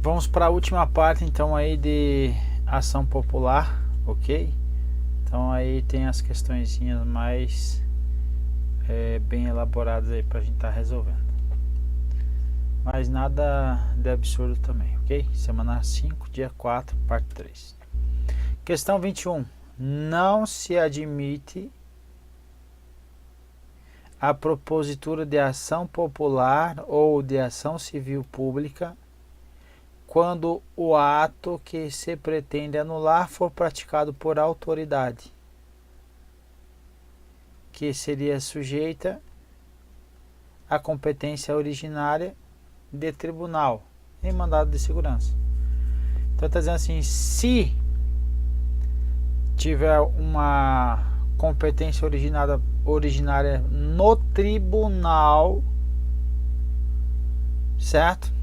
Vamos para a última parte então aí de ação popular, ok? Então aí tem as questõezinhas mais bem elaboradas aí para a gente estar resolvendo. Mas nada de absurdo também, ok? Semana 5, dia 4, parte 3. Questão 21. Não se admite a propositura de ação popular ou de ação civil pública quando o ato que se pretende anular for praticado por autoridade, que seria sujeita à competência originária de tribunal em mandado de segurança. Então está dizendo assim, se tiver uma competência originária no tribunal, certo?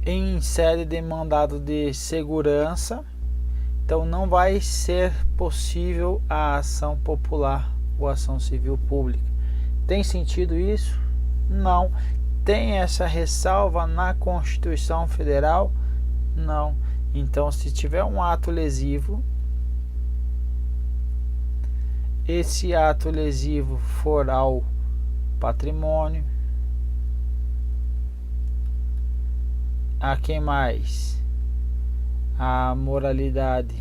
Em sede de mandado de segurança, então não vai ser possível a ação popular ou ação civil pública. Tem sentido isso? Não. Tem essa ressalva na Constituição Federal? Não. Então, se tiver um ato lesivo, esse ato lesivo for ao patrimônio, a quem mais? A moralidade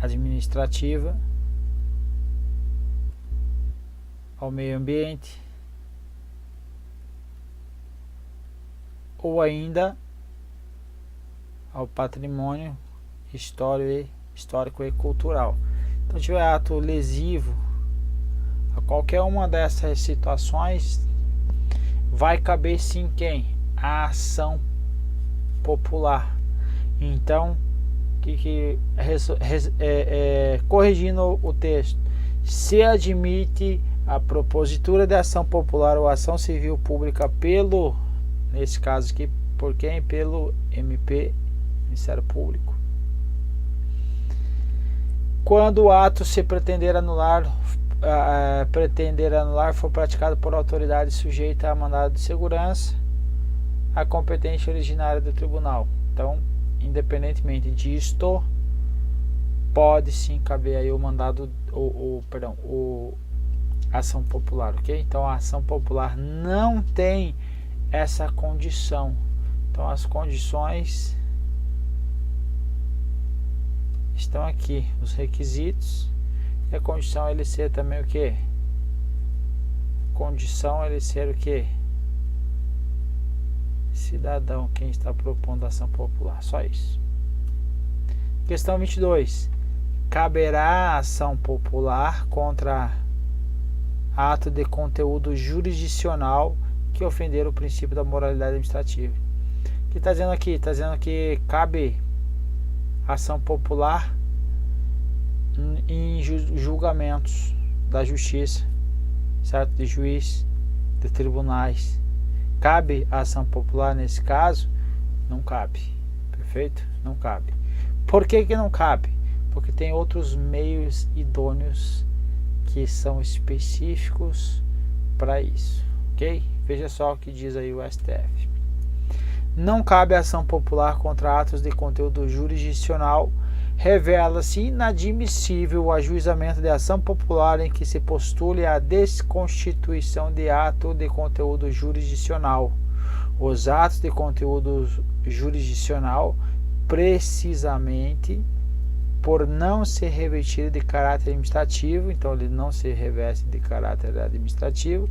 administrativa, ao meio ambiente, ou ainda ao patrimônio histórico e cultural. Então, se tiver ato lesivo a qualquer uma dessas situações, vai caber sim quem? A ação popular. Então, corrigindo o texto, se admite a propositura de ação popular ou ação civil pública pelo, nesse caso aqui, por quem? Pelo MP, Ministério Público. Quando o ato se pretender anular for praticado por autoridade sujeita a mandado de segurança, a competência originária do tribunal. Então, independentemente disto, pode sim caber aí o mandado, ação popular, ok? Então, a ação popular não tem essa condição. Então, as condições estão aqui, os requisitos. E a condição ele ser também o que? Condição ele ser o que? Cidadão, quem está propondo a ação popular. Só isso. Questão 22. Caberá ação popular contra ato de conteúdo jurisdicional que ofender o princípio da moralidade administrativa. O que está dizendo aqui? Está dizendo que cabe ação popular em julgamentos da justiça, certo? De juiz, de tribunais. Cabe a ação popular nesse caso? Não cabe. Perfeito? Não cabe. Por que que não cabe? Porque tem outros meios idôneos que são específicos para isso, ok? Veja só o que diz aí o STF. Não cabe ação popular contra atos de conteúdo jurisdicional. Revela-se inadmissível o ajuizamento de ação popular em que se postule a desconstituição de ato de conteúdo jurisdicional. Os atos de conteúdo jurisdicional, precisamente por não se revestir de caráter administrativo, então ele não se reveste de caráter administrativo,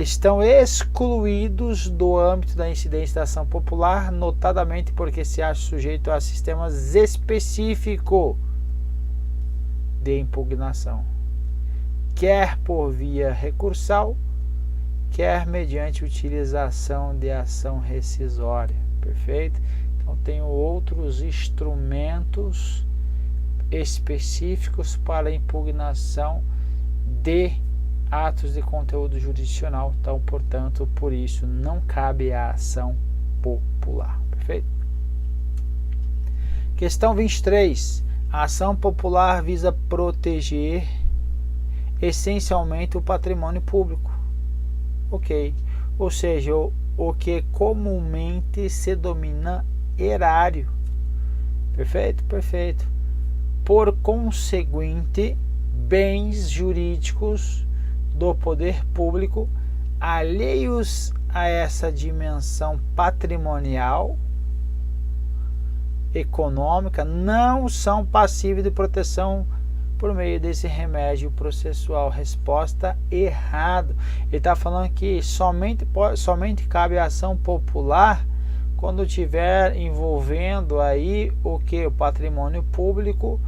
estão excluídos do âmbito da incidência da ação popular, notadamente porque se acha sujeito a sistemas específicos de impugnação, quer por via recursal, quer mediante utilização de ação rescisória. Perfeito? Então, tenho outros instrumentos específicos para impugnação de atos de conteúdo jurisdicional. Então, portanto, por isso não cabe a ação popular. Perfeito? Questão 23. A ação popular visa proteger essencialmente o patrimônio público. ok. Ou seja, o que comumente se denomina erário. Perfeito? Perfeito. Por conseguinte, bens jurídicos do poder público alheios a essa dimensão patrimonial, econômica, não são passíveis de proteção por meio desse remédio processual. Resposta errado. Ele está falando que somente cabe a ação popular quando estiver envolvendo aí o que? O patrimônio público,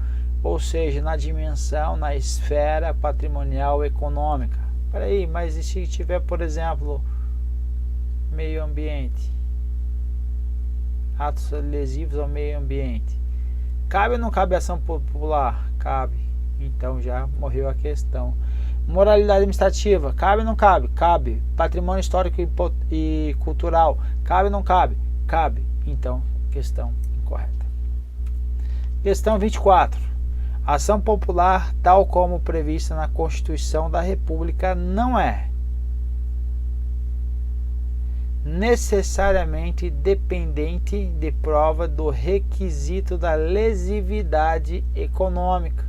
ou seja, na dimensão, na esfera patrimonial econômica. Peraí, mas e se tiver, por exemplo, meio ambiente? Atos lesivos ao meio ambiente. Cabe ou não cabe ação popular? Cabe. Então já morreu a questão. Moralidade administrativa. Cabe ou não cabe? Cabe. Patrimônio histórico e cultural. Cabe ou não cabe? Cabe. Então, questão incorreta. Questão 24. Ação popular, tal como prevista na Constituição da República, não é necessariamente dependente de prova do requisito da lesividade econômica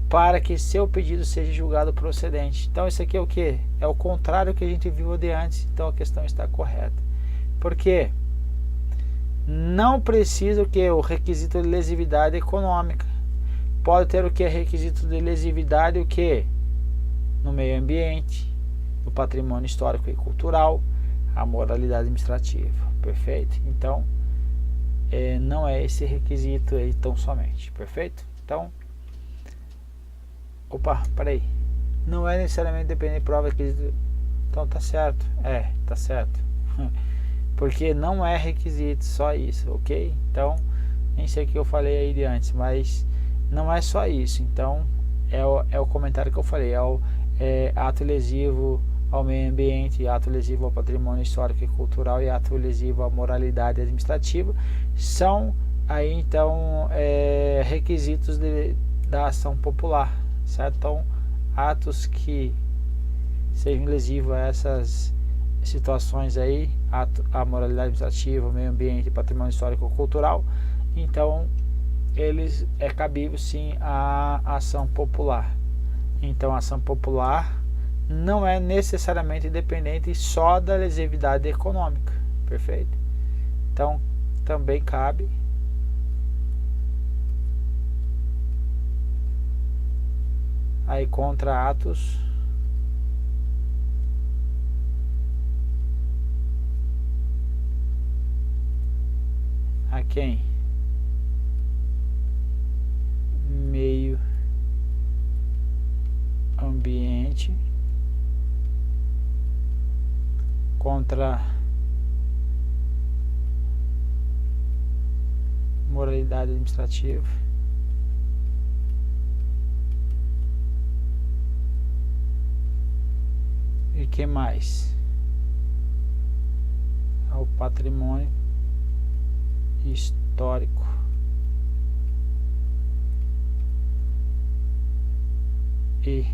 para que seu pedido seja julgado procedente. Então isso aqui é o que? É o contrário que a gente viu de antes. Então a questão está correta. Por quê? Não precisa o que? O requisito de lesividade econômica. Pode ter o que? Requisito de lesividade o que? No meio ambiente, no patrimônio histórico e cultural, a moralidade administrativa. Perfeito? Então, não é esse requisito aí tão somente. Perfeito? Então, opa, peraí. Não é necessariamente dependente de prova requisito. Então tá certo. Tá certo. Porque não é requisito só isso, ok? Então, nem sei o que eu falei aí de antes, mas não é só isso. Então, é o comentário que eu falei. Ato lesivo ao meio ambiente, ato lesivo ao patrimônio histórico e cultural e ato lesivo à moralidade administrativa são aí então requisitos da ação popular, certo? Então, atos que sejam lesivos a essas situações aí, a moralidade administrativa, o meio ambiente, patrimônio histórico e cultural, então eles é cabível sim a ação popular. Então a ação popular não é necessariamente dependente só da lesividade econômica. Perfeito? Então também cabe aí contra atos a quem? Meio ambiente contra moralidade administrativa e que mais? Ao patrimônio histórico e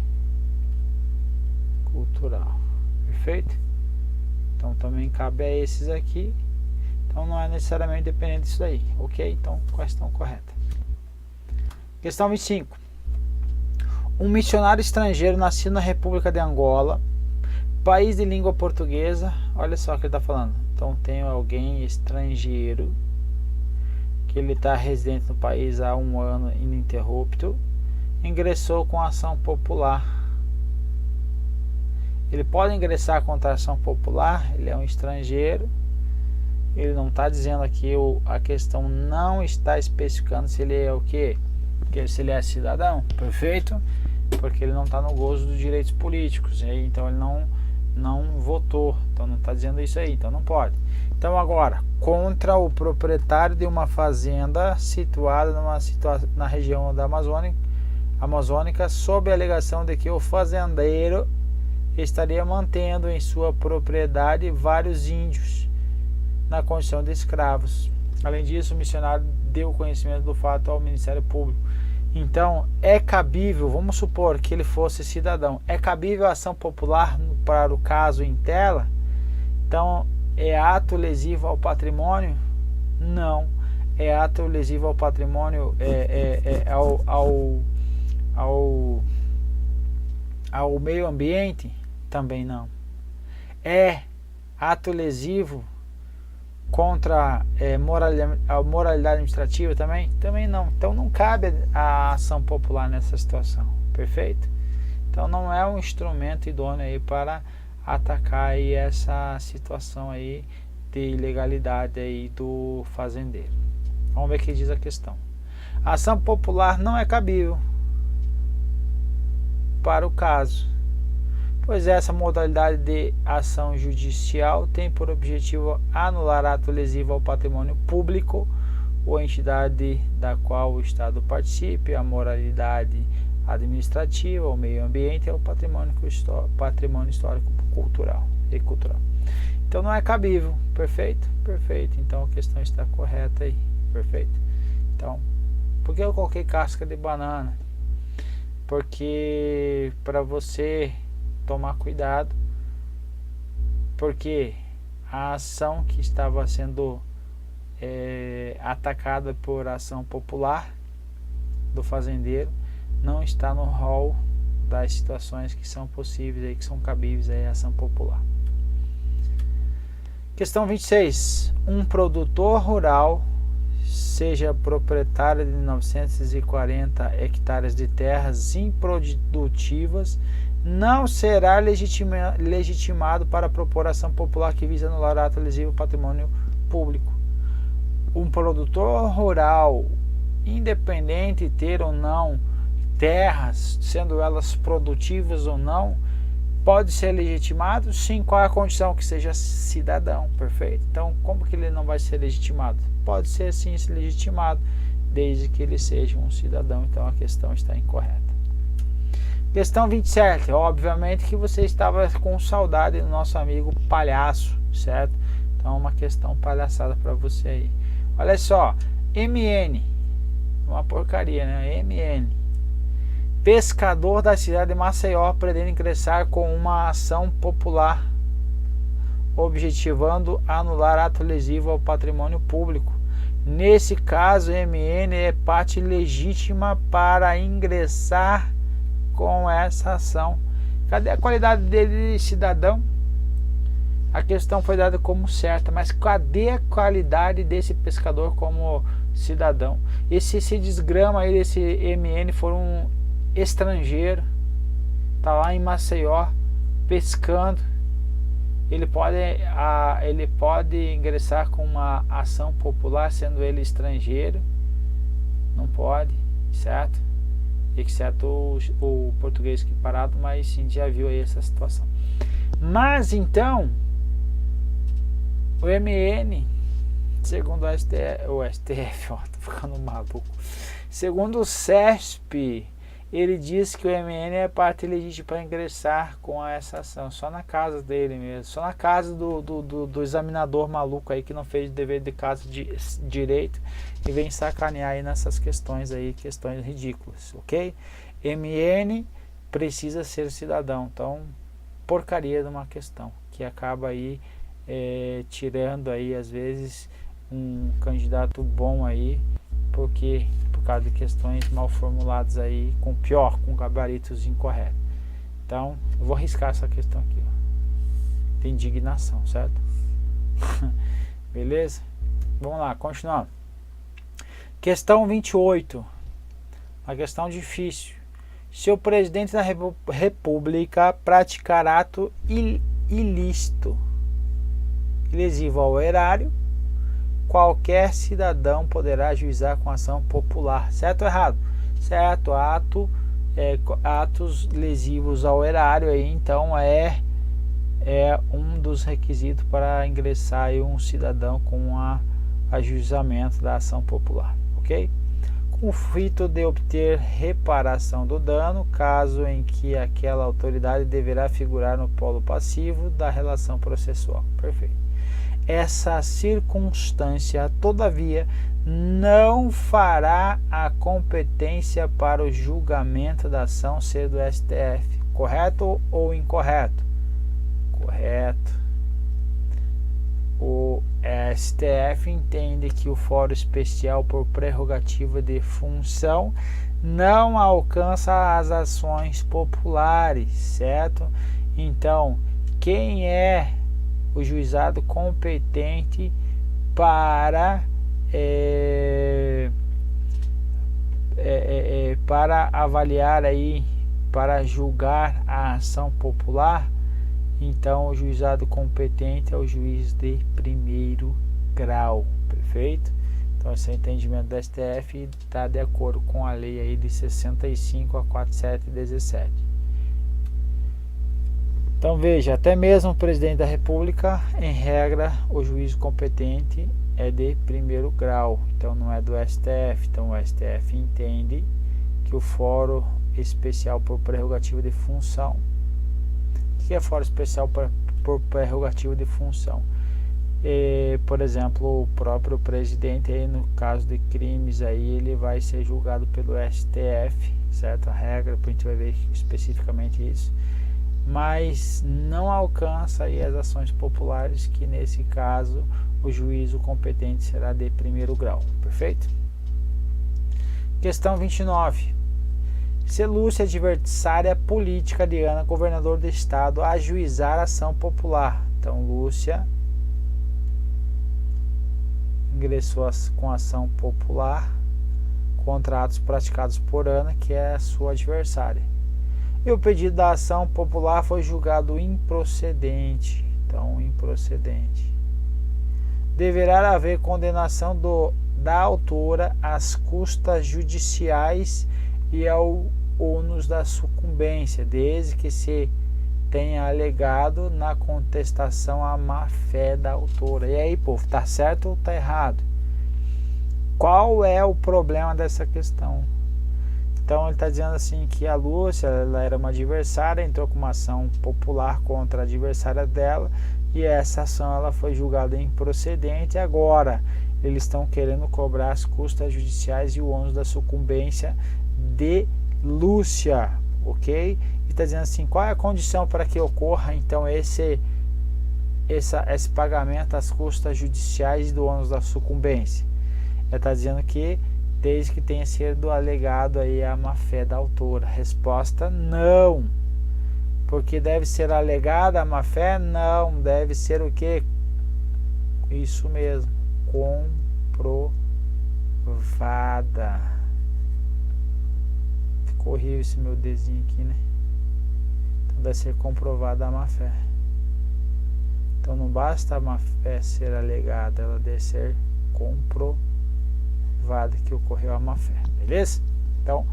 cultural. Perfeito? Então também cabe a esses aqui. Então não é necessariamente dependente disso daí. Ok? Então questão correta. Questão 25. Um missionário estrangeiro nascido na República de Angola, país de língua portuguesa. Olha só o que ele está falando. Então tem alguém estrangeiro que ele está residente no país há 1 ano ininterrupto, ingressou com ação popular. Ele pode ingressar contra a ação popular, ele é um estrangeiro, ele não está dizendo aqui, a questão não está especificando se ele é o quê? Se ele é cidadão, perfeito? Porque ele não está no gozo dos direitos políticos, então ele não votou, então não está dizendo isso aí, então não pode. Então agora, contra o proprietário de uma fazenda situada na região da Amazônica, sob a alegação de que o fazendeiro estaria mantendo em sua propriedade vários índios na condição de escravos. Além disso, o missionário deu conhecimento do fato ao Ministério Público. Então, é cabível, vamos supor que ele fosse cidadão, é cabível a ação popular para o caso em tela? Então, é ato lesivo ao patrimônio? Não. É ato lesivo ao patrimônio, ao meio ambiente? Também não. É ato lesivo contra a moralidade administrativa também? Também não. Então não cabe a ação popular nessa situação, perfeito? Então não é um instrumento idôneo aí para atacar aí essa situação aí de ilegalidade aí do fazendeiro. Vamos ver o que diz a questão. A ação popular não é cabível para o caso, pois essa modalidade de ação judicial tem por objetivo anular ato lesivo ao patrimônio público ou entidade da qual o Estado participe, a moralidade administrativa, o meio ambiente ou o patrimônio histórico cultural e cultural. Então não é cabível, perfeito? Perfeito, então a questão está correta aí, perfeito? Então, por que eu coloquei casca de banana? Porque para você tomar cuidado, porque a ação que estava sendo atacada por ação popular do fazendeiro não está no rol das situações que são possíveis aí, que são cabíveis aí, a ação popular. Questão 26. Um produtor rural, seja proprietário de 940 hectares de terras improdutivas, não será legitimado para propor ação popular que visa anular ato lesivo ao patrimônio público. Um produtor rural, independente de ter ou não terras, sendo elas produtivas ou não, pode ser legitimado? Sim. Qual é a condição? Que seja cidadão, perfeito? Então, como que ele não vai ser legitimado? Pode ser sim legitimado, desde que ele seja um cidadão. Então, a questão está incorreta. Questão 27. Obviamente que você estava com saudade do nosso amigo palhaço, certo? Então, uma questão palhaçada para você aí. Olha só, MN, uma porcaria, né? MN. Pescador da cidade de Maceió pretende ingressar com uma ação popular objetivando anular ato lesivo ao patrimônio público. Nesse caso, MN é parte legítima para ingressar com essa ação. Cadê a qualidade dele de cidadão? A questão foi dada como certa, mas cadê a qualidade desse pescador como cidadão? E se esse desgrama aí desse MN for um estrangeiro, tá lá em Maceió pescando, ele pode ingressar com uma ação popular sendo ele estrangeiro? Não pode, certo? Exceto o português que parado, mas sim, já viu aí essa situação. Mas então o MN, segundo o STF, ó, tô ficando maluco, segundo o CESP, ele diz que o MN é parte legítima para ingressar com essa ação, só na casa dele mesmo, só na casa do examinador maluco aí que não fez dever de casa de direito e vem sacanear aí nessas questões aí, questões ridículas, ok? MN precisa ser cidadão, então porcaria de uma questão que acaba aí tirando aí às vezes um candidato bom aí, porque por causa de questões mal formuladas aí, com gabaritos incorretos. Então eu vou riscar essa questão aqui, ó, de indignação, certo? Beleza? Vamos lá, continuando. Questão 28, uma questão difícil. Se o presidente da República praticar ato ilícito lesivo ao erário, qualquer cidadão poderá ajuizar com ação popular, certo ou errado? Certo, atos lesivos ao erário aí, então é um dos requisitos para ingressar aí um cidadão com ajuizamento da ação popular, ok? Com o fito de obter reparação do dano, caso em que aquela autoridade deverá figurar no polo passivo da relação processual, perfeito. essa circunstância, todavia, não fará a competência para o julgamento da ação ser do STF. Correto ou incorreto? Correto. O STF entende que o fórum especial, por prerrogativa de função, não alcança as ações populares, certo? Então, quem é o juizado competente para para avaliar aí, para julgar a ação popular? Então, o juizado competente é o juiz de primeiro grau, perfeito? Então, esse entendimento do STF está de acordo com a lei aí de 65 a 4717. Então, veja, até mesmo o presidente da República, em regra, o juiz competente é de primeiro grau, então não é do STF. Então, o STF entende que o fórum especial por prerrogativa de função. O que é fórum especial por prerrogativa de função? Por exemplo, o próprio presidente, aí, no caso de crimes, aí, ele vai ser julgado pelo STF, certo? A regra, a gente vai ver especificamente isso. Mas não alcança aí as ações populares, que nesse caso o juízo competente será de primeiro grau, perfeito? Questão 29. Se Lúcia, adversária política de Ana, governador do estado, ajuizar ação popular. Então, Lúcia ingressou com ação popular contra atos praticados por Ana, que é a sua adversária. E o pedido da ação popular foi julgado improcedente. Então, improcedente. Deverá haver condenação da autora às custas judiciais e ao ônus da sucumbência, desde que se tenha alegado na contestação a má-fé da autora. E aí, povo, tá certo ou tá errado? Qual é o problema dessa questão? Então, ele está dizendo assim que a Lúcia, ela era uma adversária, entrou com uma ação popular contra a adversária dela, e essa ação ela foi julgada improcedente. Agora, eles estão querendo cobrar as custas judiciais e o ônus da sucumbência de Lúcia, ok? E está dizendo assim, qual é a condição para que ocorra então esse pagamento das custas judiciais e do ônus da sucumbência? Ele está dizendo que desde que tenha sido alegado aí a má-fé da autora. Resposta: não. Porque deve ser alegada a má-fé? Não, deve ser o quê? Isso mesmo, comprovada. Ficou horrível esse meu desenho aqui, né? Então deve ser comprovada a má-fé. Então não basta a má-fé ser alegada, ela deve ser comprovada que ocorreu a má-fé, beleza? Então,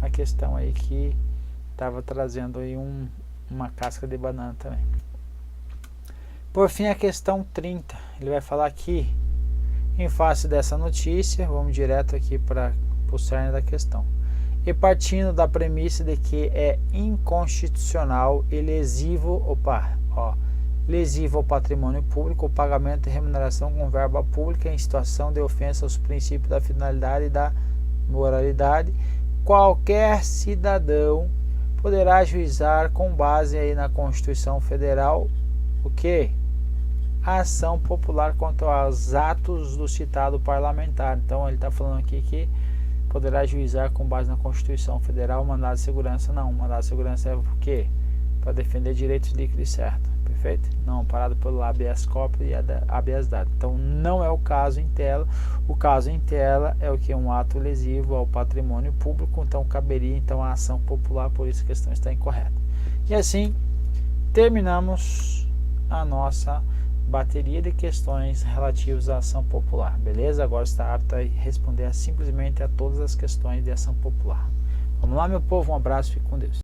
a questão aí que estava trazendo aí uma casca de banana também. Por fim, a questão 30, ele vai falar aqui, em face dessa notícia, vamos direto aqui para o cerne da questão. E partindo da premissa de que é inconstitucional e lesivo ao patrimônio público o pagamento de remuneração com verba pública em situação de ofensa aos princípios da finalidade e da moralidade, qualquer cidadão poderá ajuizar com base aí na Constituição Federal o quê? A ação popular contra os atos do citado parlamentar. Então ele está falando aqui que poderá ajuizar com base na Constituição Federal. Mandado de segurança não, mandado de segurança é o quê? Para defender direitos líquidos e certos. Perfeito? Não parado pelo habeas corpus e habeas data. Então não é o caso em tela. O caso em tela é o que? Um ato lesivo ao patrimônio público. Então caberia então a ação popular, por isso a questão está incorreta. E assim terminamos a nossa bateria de questões relativas à ação popular. Beleza? Agora está apto a responder simplesmente a todas as questões de ação popular. Vamos lá, meu povo, um abraço, fique com Deus.